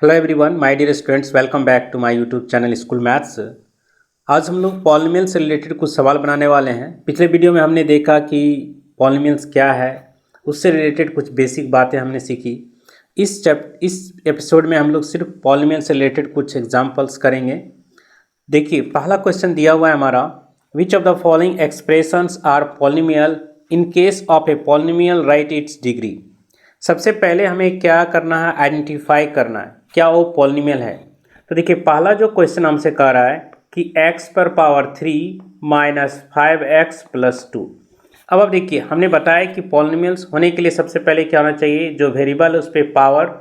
Hello everyone, my dear students, welcome back to my YouTube channel school maths. आज हम लोग polynomial से related कुछ सवाल बनाने वाले हैं। पिछले वीडियो में हमने देखा कि पॉलिनोमियल्स क्या है, उससे रिलेटेड कुछ बेसिक बातें हमने सीखी। इस एपिसोड में हम लोग सिर्फ पॉलिनोमियल से रिलेटेड कुछ एग्जाम्पल्स करेंगे। देखिए, पहला क्वेश्चन दिया हुआ है हमारा, which of the following expressions are polynomial in case of a polynomial right its degree. सबसे पहले हमें क्या करना है, आइडेंटिफाई करना है क्या वो पॉलिनोमियल है। तो देखिए, पहला जो क्वेश्चन हमसे कह रहा है कि x पर पावर 3 माइनस 5x प्लस 2। अब देखिए, हमने बताया कि पॉलिनोमियल्स होने के लिए सबसे पहले क्या होना चाहिए, जो वेरिएबल है उस पर पावर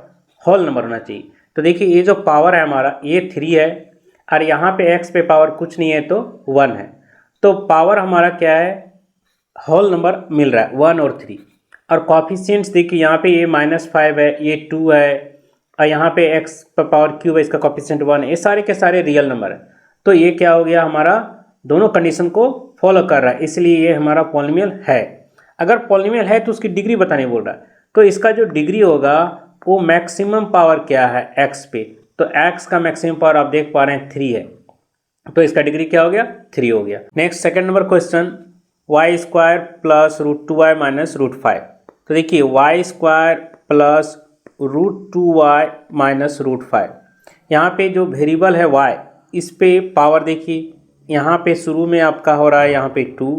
होल नंबर होना चाहिए। तो देखिए, ये जो पावर है हमारा, ये 3 है और यहाँ पे x पे पावर कुछ नहीं है तो 1 है। तो पावर हमारा क्या है, होल नंबर मिल रहा है 1 और 3। और कॉफिशिएंट्स देखिए, यहाँ पे ये -5 है, ये 2 है और यहाँ पे x पर पावर क्यूब है, इसका कॉफिशिएंट 1 है। ये सारे के सारे रियल नंबर है। तो ये क्या हो गया, हमारा दोनों कंडीशन को फॉलो कर रहा है, इसलिए ये हमारा पॉलिनोमियल है। अगर पॉलिनोमियल है तो उसकी डिग्री बताने बोल रहा है, तो इसका जो डिग्री होगा वो मैक्सिमम पावर क्या है x पे। तो x का मैक्सिमम पावर आप देख पा रहे हैं 3 है, तो इसका डिग्री क्या हो गया, 3 हो गया। Next second number question, y square plus √2y minus √5। तो देखिए, Y square plus √2y minus √5, यहाँ पे जो वेरिएबल है y, इस पे पावर देखिए, यहाँ पे शुरू में आपका हो रहा है यहाँ पे 2,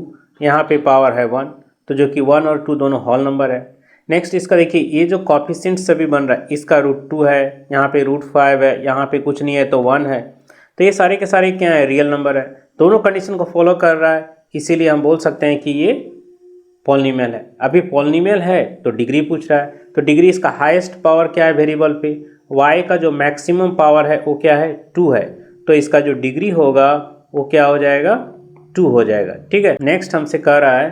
यहाँ पे पावर है 1, तो जो कि 1 और 2 दोनों होल नंबर है। नेक्स्ट इसका देखिए, ये जो कॉफिशिएंट सभी बन रहा है, इसका √2 है, यहाँ पे √5 है, यहाँ पे कुछ नहीं है तो 1 है। तो ये सारे के सारे क्या है, रियल नंबर है, दोनों कंडीशन को फॉलो कर रहा है, इसीलिए हम बोल सकते हैं कि ये पॉलिनोमियल है। अभी पॉलिनोमियल है तो डिग्री पूछ रहा है, तो डिग्री इसका हाईएस्ट पावर क्या है वेरिएबल पे, y का जो मैक्सिमम पावर है वो क्या है, 2 है, तो इसका जो डिग्री होगा वो क्या हो जाएगा, 2 हो जाएगा। ठीक है। नेक्स्ट हमसे कह रहा है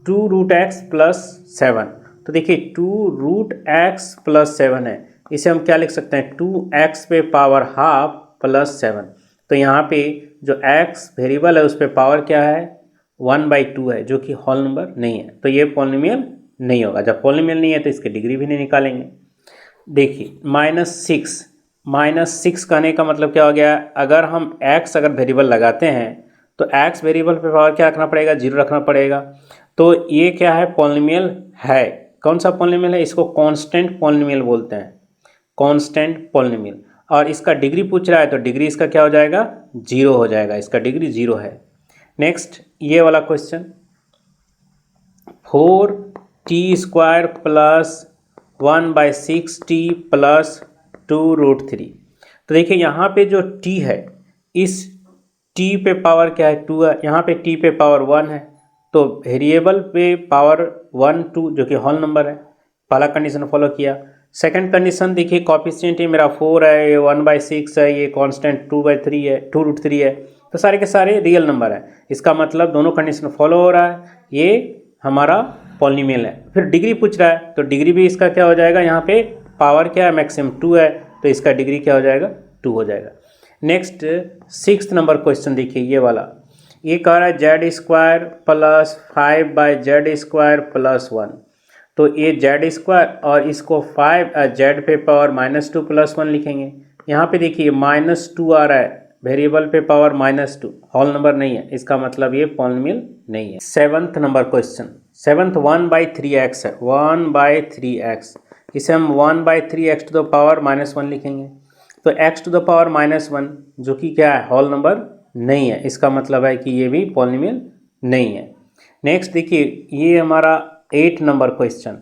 2√x प्लस 7। तो देखिए, 2√x प्लस 7 है, इसे हम क्या लिख सकते हैं, 2x पे पावर हाफ प्लस 7। तो यहाँ पे जो x वेरिएबल है उस पर पावर क्या है, 1/2 है, जो कि होल नंबर नहीं है, तो ये पॉलिनोमियल नहीं होगा। जब पॉलिनोमियल नहीं है तो इसकी डिग्री भी नहीं निकालेंगे। देखिए, -6 कहने का मतलब क्या हो गया, अगर हम x अगर वेरिएबल लगाते हैं तो x वेरिएबल पे पावर क्या रखना पड़ेगा, 0 रखना पड़ेगा। तो ये क्या है, पॉलिनोमियल है। कौन सा पॉलिनोमियल है, इसको कांस्टेंट पॉलिनोमियल बोलते हैं, कांस्टेंट पॉलिनोमियल। और इसका डिग्री पूछ रहा है तो डिग्री इसका क्या हो जाएगा, 0 हो जाएगा, इसका डिग्री 0 है। नेक्स्ट ये वाला question, 4t² plus 1/6t plus 2√3। तो देखिए, यहाँ पे जो t है, इस t पे पावर क्या है, 2 है, यहाँ पे t पे पावर 1 है, तो वेरिएबल पे पावर 1 2 जो कि होल नंबर है। पहला कंडीशन फॉलो किया। सेकंड कंडीशन देखिए, कॉफिशिएंट ये मेरा 4 है, ये 1/6 है, ये कांस्टेंट 2/3 है, 2√3 है, तो सारे के सारे रियल नंबर है। इसका मतलब दोनों कंडीशन फॉलो हो रहा है, ये हमारा पॉलिनोमियल है। फिर डिग्री पूछ रहा है, तो डिग्री भी इसका क्या हो जाएगा, यहाँ पे पावर क्या है, मैक्सिमम 2 है, तो इसका डिग्री क्या हो जाएगा, 2 हो जाएगा। नेक्स्ट 6th नंबर क्वेश्चन देखिए, ये वाला, ये कह रहा है z² प्लस 5/z² प्लस 1। तो ये z² और इसको 5 z पे पावर -2 प्लस 1 लिखेंगे। यहाँ पे देखिए -2 आ रहा है, वेरिएबल पे पावर -2, होल नंबर नहीं है, इसका मतलब ये पॉलिनोमियल नहीं है। 7th number question, 7th 1/3x है, 1/3x, इसे हम 1/3x टू द पावर -1 लिखेंगे। तो x टू द पावर -1 जो कि क्या है, होल नंबर नहीं है, इसका मतलब है कि ये भी पॉलिनोमियल नहीं है। नेक्स्ट देखिए, ये हमारा 8 नंबर क्वेश्चन,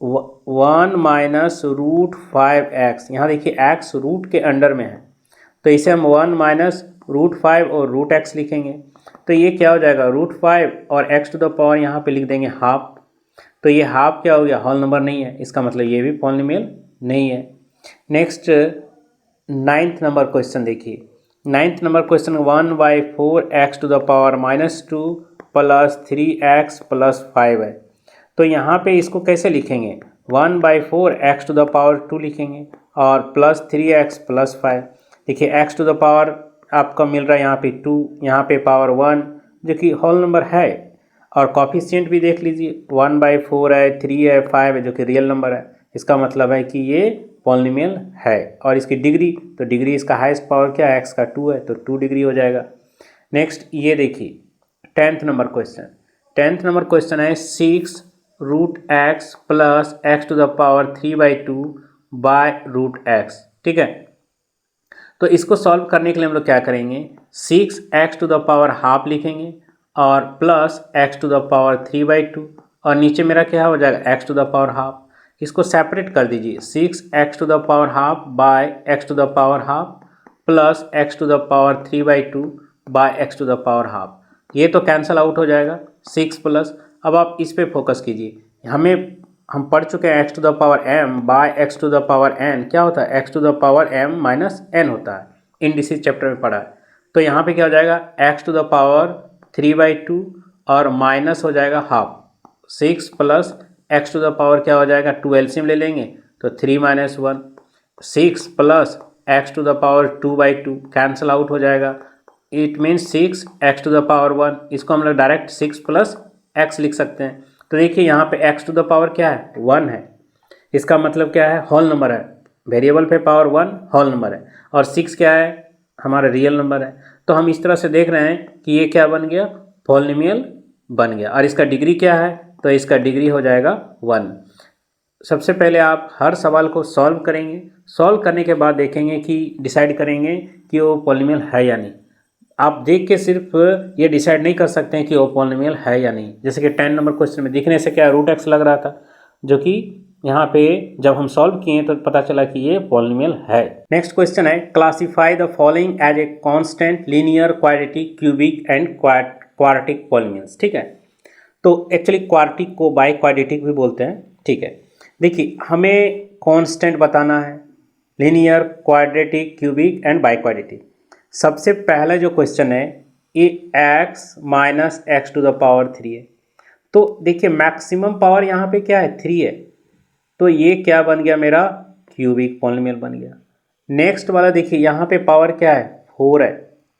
1 माइनस √5x। यहाँ देखिए x रूट के अंडर में है, तो इसे हम 1 माइनस √5 और √x लिखेंगे। तो ये क्या हो जाएगा, √5 और x टू द पावर यहाँ पे लिख देंगे हाफ। तो ये हाफ क्या हो गया, होल नंबर नहीं है, इसका मतलब ये भी पॉलिनोमियल नहीं है। नेक्स्ट 9th नंबर क्वेश्चन देखिए, 9th number question, 1/4x to the power -2 plus 3x plus 5 है। तो यहाँ पे इसको कैसे लिखेंगे, 1/4x टू द पावर 2 लिखेंगे और प्लस 3x प्लस 5। देखिए, x टू द पावर आपका मिल रहा है यहाँ पे 2, यहाँ पे पावर 1 जो कि होल नंबर है, और कॉफिशिएंट भी देख लीजिए, 1/4 है, 3 है, 5 है, जो कि रियल नंबर है। इसका मतलब है कि ये पॉलिनोमियल है। और इसकी डिग्री, तो डिग्री इसका हाईएस्ट पावर क्या है, x का 2 है, तो 2 डिग्री हो जाएगा। नेक्स्ट ये देखिए 10th number question. 10th number question है 6√x plus x to the power 3/2 by √x। ठीक है, तो इसको सॉल्व करने के लिए हम लोग क्या करेंगे, 6x to the power half लिखेंगे और plus x to the power 3/2 और नीचे मेरा क्या हो जाएगा x to the power half. इसको सेपरेट कर दीजिए, 6x to the power half by x to the power half plus x to the power 3/2 by x to the power half. ये तो कैंसल आउट हो जाएगा 6 प्लस। अब आप इस पे फोकस कीजिए, हम पढ़ चुके हैं x to the power m by x to the power n क्या होता है, x to the power m minus n होता है, इंडिसेस चैप्टर में पढ़ा है। तो यहाँ पे क्या हो जाएगा x टू द पावर 3/2 और माइनस हो जाएगा half, 6 plus x to the power क्या हो जाएगा 2 एलसीएम ले लेंगे तो 3 - 1, 6 plus x to the power 2/2 cancel out हो जाएगा, it means 6x to the power 1। इसको हम लोग डायरेक्ट 6 प्लस x लिख सकते हैं। तो देखिए यहाँ पे x टू द पावर क्या है 1 है, इसका मतलब क्या है होल नंबर है, वेरिएबल पे पावर 1 होल नंबर है, और 6 क्या है हमारा रियल नंबर है। तो हम इस तरह से देख रहे हैं कि ये क्या बन गया, पॉलिनोमियल बन गया। और इसका डिग्री क्या है, तो इसका डिग्री हो जाएगा 1। सबसे पहले आप हर सवाल को सॉल्व करेंगे, सॉल्व करने के बाद देखेंगे कि डिसाइड करेंगे कि वो पॉलिनोमियल है या नहीं। आप देख के सिर्फ ये डिसाइड नहीं कर सकते हैं कि वो पॉलिनोमियल है या नहीं। जैसे कि 10 नंबर क्वेश्चन में दिखने से क्या √x लग रहा था, जो कि यहाँ पे जब हम सॉल्व किए तो पता चला कि ये पॉलिनोमियल है। नेक्स्ट क्वेश्चन है classify the following as a constant, linear, quadratic, cubic and quadratic polynomials. ठीक है, तो एक्चुअली क्वाड्रेटिक को बाई क्वाड्रेटिक भी बोलते हैं। ठीक है, देखिए हमें कांस्टेंट बताना है, linear, quadratic, cubic and bi quadratic. सबसे पहला जो क्वेश्चन है ये x minus x to the power 3 है। तो देखिए मैक्सिमम पावर यहाँ पे क्या है 3 है, तो ये क्या बन गया मेरा क्यूबिक पॉलिनोमियल बन गया। नेक्स्ट वाला देखिए यहाँ पे पावर क्या है 4 है,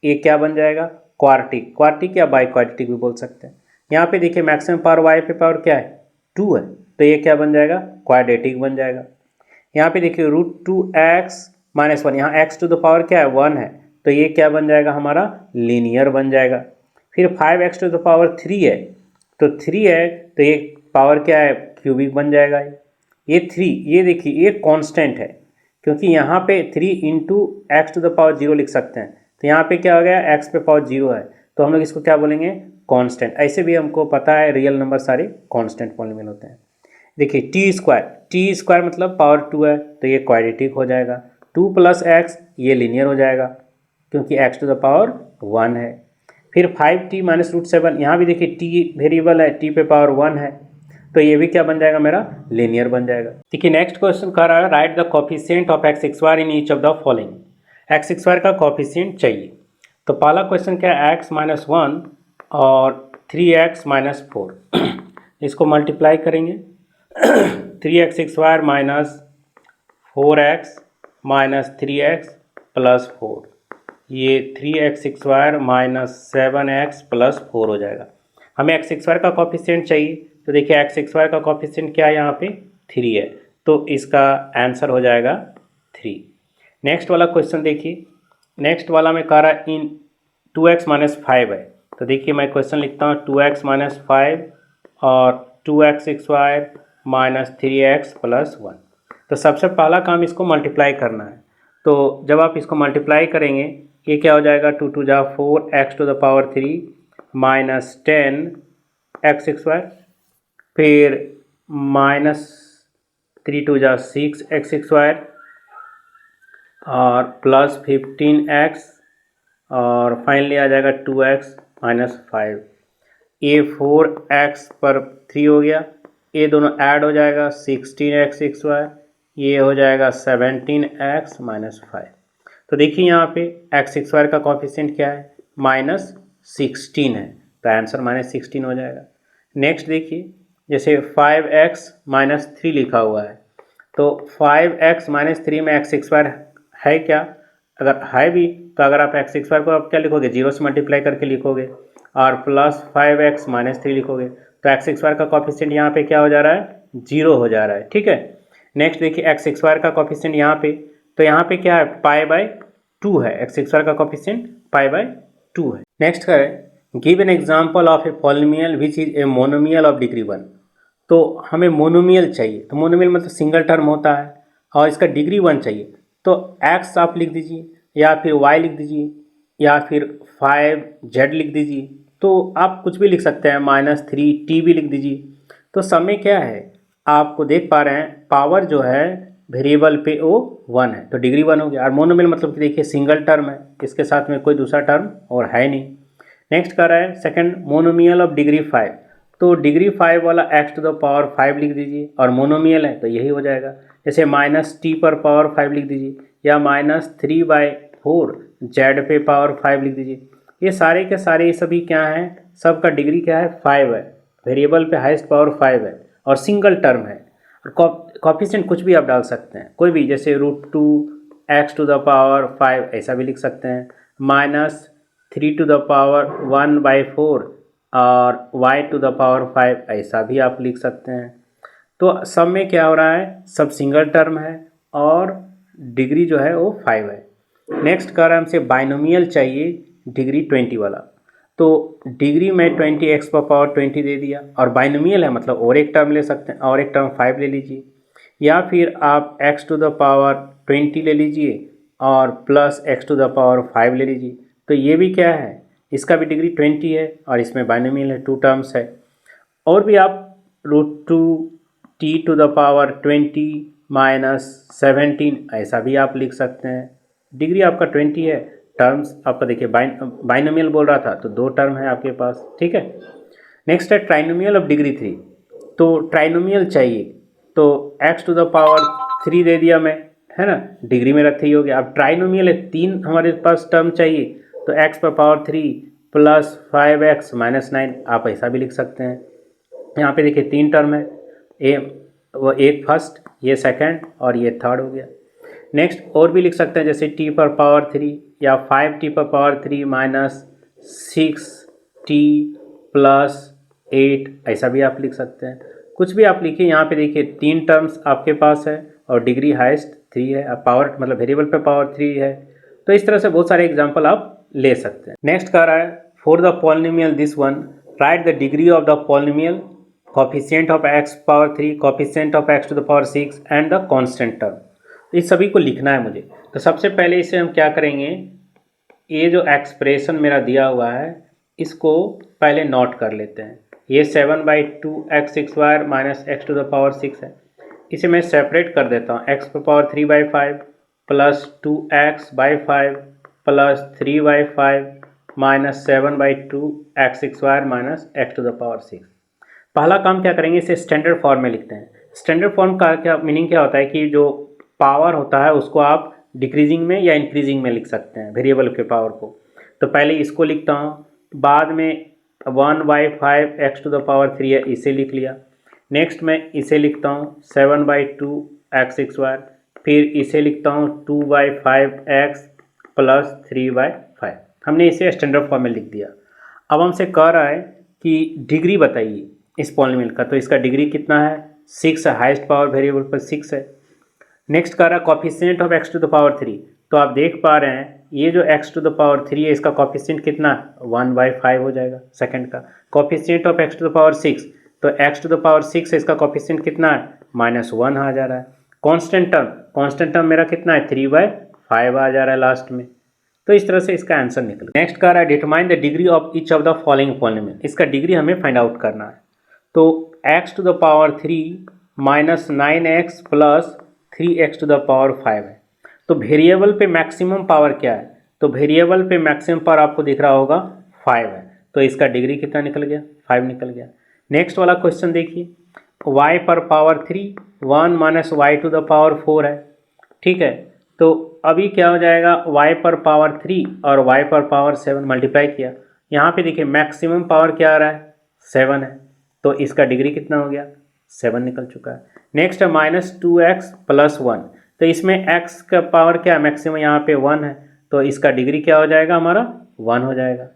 ये क्या बन जाएगा क्वाड्रेटिक, क्वाड्रेटिक या बाई क्वाड्रेटिक भी बोल सकते हैं। यहाँ पे देखिए मैक्सिमम पावर y पे पावर क्या है 2 है, तो ये क्या बन जाएगा क्वाड्रेटिक बन जाएगा। यहाँ पे देखिए √2x - 1, यहाँ x टू द पावर क्या है 1 है, तो ये क्या बन जाएगा हमारा लीनियर बन जाएगा। फिर 5x टू द पावर 3 है, तो 3 है तो ये पावर क्या है क्यूबिक बन जाएगा। ये 3, ये देखिए ये कांस्टेंट है, क्योंकि यहाँ पे 3 × x टू द पावर 0 लिख सकते हैं, तो यहाँ पे क्या हो गया x पे पावर 0 है, तो हम लोग इसको क्या बोलेंगे कांस्टेंट। ऐसे भी हमको पता है रियल नंबर सारे कांस्टेंट पॉलिनोमियल होते हैं। देखिए टी स्क्वायर मतलब पावर 2 है, तो ये क्वाड्रेटिक हो जाएगा। 2 + x ये लीनियर हो जाएगा क्योंकि x टू द पावर 1 है। फिर 5t - √7, यहाँ भी देखिए t वेरिएबल है, t पे पावर 1 है, तो ये भी क्या बन जाएगा मेरा लीनियर बन जाएगा। देखिए नेक्स्ट क्वेश्चन कह रहा है right the coefficient of x² in each of the following. x² का कोफिशिएंट चाहिए, तो पहला क्वेश्चन क्या है x - 1 और 3x - 4 इसको मल्टीप्लाई करेंगे 3x² - 4x - 3x + 4, ये 3x² - 7x + 4 हो जाएगा। हमें x² का कोफिशिएंट चाहिए, तो देखिए x² का कोफिशिएंट क्या है यहाँ पे 3 है, तो इसका आंसर हो जाएगा 3। नेक्स्ट वाला क्वेश्चन देखिए, नेक्स्ट वाला में कह रहा है इन 2x - 5 है, तो देखिए मैं क्वेश्चन लिखता हूँ 2x - 5 और 2x² - 3x + 1। तो सबसे पहला काम इसको मल्टीप्लाई करना है, तो जब आप इसको मल्टीप्लाई करेंगे ये क्या हो जाएगा 2 × 2 = 4 x to the power 3 - 10 x², फिर -3 × 2 = 6 x² और +15x और फाइनली आ जाएगा 2x - 5। ये 4x पर 3 हो गया, ये दोनों ऐड हो जाएगा 16x², ये हो जाएगा 17x - 5। तो देखिए यहाँ पे x² का कोफिशिएंट क्या है -16 है, तो आंसर -16 हो जाएगा। नेक्स्ट देखिए जैसे 5x - 3 लिखा हुआ है, तो 5x - 3 में x² है क्या, अगर है भी तो अगर आप x² को आप क्या लिखोगे 0 से मल्टीप्लाई करके लिखोगे और +5x - 3 लिखोगे, तो x² का कोफिशिएंट यहाँ पे क्या हो जा रहा है 0 हो जा रहा है। ठीक है, नेक्स्ट देखिए एक्स स्क्वायर का कॉफिशिएंट यहाँ पे, तो यहाँ पे क्या है π/2 है, एक्स स्क्वायर का कॉफिशिएंट π/2 है। नेक्स्ट करें give an example of a polynomial which is a monomial of degree 1। तो हमें मोनोमियल चाहिए, तो मोनोमियल मतलब सिंगल टर्म होता है और इसका डिग्री 1 चाहिए, तो x आप लिख दीजिए या फिर y लिख दीजिए या फिर 5z लिख दीजिए, तो आप कुछ भी लिख सकते हैं, -3t भी लिख दीजिए। तो सब में क्या है, आपको देख पा रहे हैं पावर जो है वेरिएबल पे वो 1 है, तो डिग्री 1 हो गया। और मोनोमियल मतलब कि देखिए सिंगल टर्म है, इसके साथ में कोई दूसरा टर्म और है नहीं। नेक्स्ट कर रहा है सेकंड मोनोमियल ऑफ डिग्री 5, तो डिग्री 5 वाला x⁵ लिख दीजिए और मोनोमियल है तो यही हो जाएगा। जैसे -t⁵ लिख दीजिए या -3/4 z पे पावर 5 लिख दीजिए। ये सारे के सारे ये सभी क्या हैं, सबका डिग्री क्या है 5 है, वेरिएबल पे हाईएस्ट पावर 5 है और सिंगल टर्म है। और कॉफिशिएंट कुछ भी आप डाल सकते हैं, कोई भी, जैसे √2x⁵ ऐसा भी लिख सकते हैं, -3⁴ और y⁵ ऐसा भी आप लिख सकते हैं। तो सब में क्या हो रहा है, सब सिंगल टर्म है और डिग्री जो है वो 5 है। नेक्स्ट कर हमसे बाइनोमियल चाहिए डिग्री 20 वाला, तो डिग्री में 20x⁻20 दे दिया और बाइनोमियल है मतलब और एक टर्म ले सकते हैं, और एक टर्म 5 ले लीजिए या फिर आप x⁻20 ले लीजिए और प्लस x⁻5 ले लीजिए। तो ये भी क्या है, इसका भी डिग्री 20 है और इसमें बाइनोमियल है, 2 टर्म्स है। और भी आप √2t⁻20 - 17 ऐसा भी आप लिख सकते हैं। डिग्री आपका 20 है, टर्म्स आपका देखिए बाइनोमियल बोल रहा था तो 2 टर्म है आपके पास, ठीक है। नेक्स्ट है ट्राइनोमियल ऑफ डिग्री 3, तो ट्राइनोमियल चाहिए, तो x⁻3 दे दिया मैं, है ना, डिग्री में रखे ही हो गया। अब ट्राइनोमियल है, 3 हमारे पास टर्म चाहिए, तो x⁻3 + 5x - 9 आप ऐसा भी लिख सकते हैं। यहाँ पे देखिए 3 टर्म है, वो एक फर्स्ट, ये सेकंड और ये थर्ड हो गया। नेक्स्ट और भी लिख सकते हैं, जैसे t⁻3 या 5t⁻3 - 6t + 8 ऐसा भी आप लिख सकते हैं। कुछ भी आप लिखिए। यहाँ पे देखिए 3 टर्म्स आपके पास है और डिग्री हाईएस्ट 3 है, अब पावर मतलब वेरिएबल पे पावर 3 है। तो इस तरह से बहुत सारे एग्जाम्पल आप ले सकते हैं। नेक्स्ट कह रहा है for the polynomial this one right the degree of the polynomial, coefficient of x⁻3, coefficient of x⁻6 and the constant term. इस सभी को लिखना है मुझे। तो सबसे पहले इसे हम क्या करेंगे, ये जो एक्सप्रेशन मेरा दिया हुआ है इसको पहले नोट कर लेते हैं। ये 7/2x² - x⁻6 है, इसे मैं सेपरेट कर देता हूँ। x⁻3/5 + 2x/5 + 3/5 - 7/2x² - x⁻6। पहला काम क्या करेंगे, इसे स्टैंडर्ड फॉर्म में लिखते हैं। स्टैंडर्ड फॉर्म का क्या मीनिंग क्या होता है कि जो पावर होता है उसको आप डिक्रीजिंग में या इंक्रीजिंग में लिख सकते हैं, वेरिएबल के पावर को। तो पहले इसको लिखता हूँ, बाद में 1/5 x⁻3 है, इसे लिख लिया। नेक्स्ट मैं इसे लिखता हूँ 7/2x², फिर इसे लिखता हूँ 2/5x + 3/5। हमने इसे स्टैंडर्ड फॉर्म में लिख दिया। अब हमसे कह रहा है कि डिग्री बताइए इस पॉलिनोमियल का, तो इसका डिग्री कितना है, 6 है, हाईएस्ट पावर वेरिएबल पर 6 है। नेक्स्ट कह रहा है कोफिशिएंट ऑफ x⁻3, तो आप देख पा रहे हैं ये जो x⁻3 है इसका कोफिशिएंट कितना, 1/5 हो जाएगा सेकंड का। कोफिशिएंट ऑफ x⁻6, तो x⁻6 है, इसका कोफिशिएंट कितना है, -1 आ जा रहा है। कांस्टेंट टर्म मेरा कितना है, 3/5 आ जा रहा है लास्ट में। तो इस तरह से इसका आंसर निकले। नेक्स्ट कह रहा है determine the degree of each of the following polynomial, इसका डिग्री हमें फाइंड आउट करना है। तो x⁻3 - 9x + 3x⁻5 है, तो वेरिएबल पे मैक्सिमम पावर क्या है, तो वेरिएबल पे मैक्सिमम पावर आपको दिख रहा होगा 5 है, तो इसका डिग्री कितना निकल गया, 5 निकल गया। नेक्स्ट वाला क्वेश्चन देखिए, y पर पावर 3 1 - y⁴ है, ठीक है। तो अभी क्या हो जाएगा, y पर पावर 3 और y पर पावर 7 मल्टीप्लाई किया, यहाँ पे देखिए मैक्सिमम पावर क्या आ रहा है, 7 है, तो इसका डिग्री कितना हो गया, 7 निकल चुका है। नेक्स्ट है -2x + 1, तो इसमें x का पावर क्या है, मैक्सिमम यहाँ पे 1 है, तो इसका डिग्री क्या हो जाएगा, हमारा 1 हो जाएगा।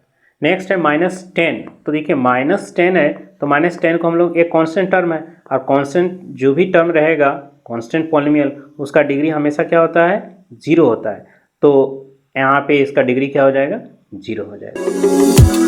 नेक्स्ट है -10, तो देखिए -10 है, तो -10 को हम लोग, एक कांस्टेंट टर्म है और कांस्टेंट जो भी टर्म रहेगा कांस्टेंट पॉलिनोमियल, उसका डिग्री हमेशा क्या होता है, 0 होता है। तो यहाँ पे इसका डिग्री क्या हो जाएगा, 0 हो जाएगा।